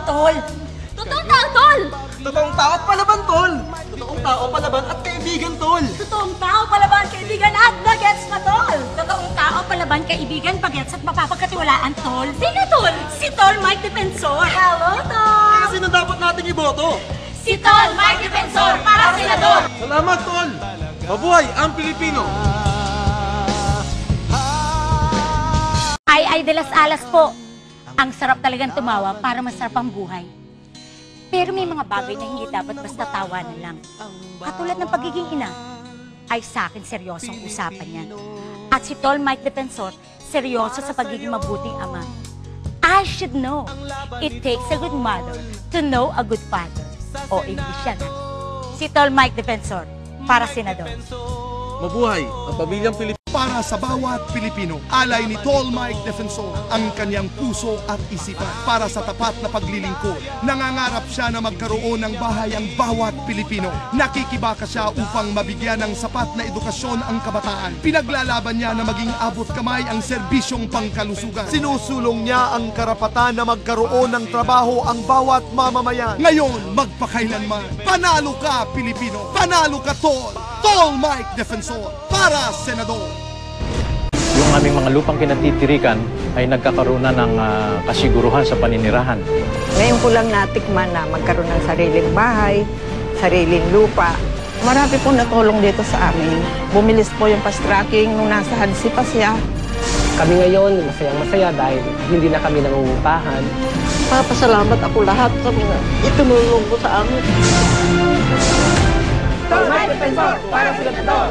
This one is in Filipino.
tol. Totoong tao, tol! Totoong tao at palaban, tol! Totoong tao, palaban at kaibigan, tol! Totoong tao, palaban, kaibigan at nagets na tol. Totoong tao, palaban, kaibigan, bagets at mapapagkatiwalaan, tol. Sino, tol? Si Tol Mike Defensor. Hello, tol. Sino dapat nating iboto? Si Tol Mike Defensor para senador. Salamat, tol! Mabuhay ang Pilipino! Ay de las Alas po. Ang sarap talagang tumawa para masarap ang buhay. Pero may mga bagay na hindi dapat basta tawanan lang. Katulad ng pagiging ina, ay sa akin seryosong usapan yan. At si Tol Mike Defensor, seryoso sa pagiging mabuting ama. I should know. It takes a good mother to know a good father. O English yan, ha? Si Tol Mike Defensor, para senador. Mabuhay ang pamilyang Pilipino! Para sa bawat Pilipino, alay ni Tol Mike Defensor ang kanyang puso at isipan. Para sa tapat na paglilingkod, nangangarap siya na magkaroon ng bahay ang bawat Pilipino. Nakikibaka siya upang mabigyan ng sapat na edukasyon ang kabataan. Pinaglalaban niya na maging abot kamay ang serbisyong pangkalusugan. Sinusulong niya ang karapatan na magkaroon ng trabaho ang bawat mamamayan. Ngayon, magpakailanman, panalo ka Pilipino, panalo ka Tol! Tol Mike Defensor para senador. Yung aming mga lupang kinatitirikan ay nagkakaroon na ng kasiguruhan sa paninirahan. Ngayon ko lang natikman na magkaroon ng sariling bahay, sariling lupa. Marami po natulong dito sa amin. Bumilis po yung fast tracking nung nasa Hadsi pa siya. Kami ngayon masayang-masaya dahil hindi na kami nangungupahan. Papasalamat ako lahat sa mga itinulong ko sa amin. Tol Mike Defensor para senador.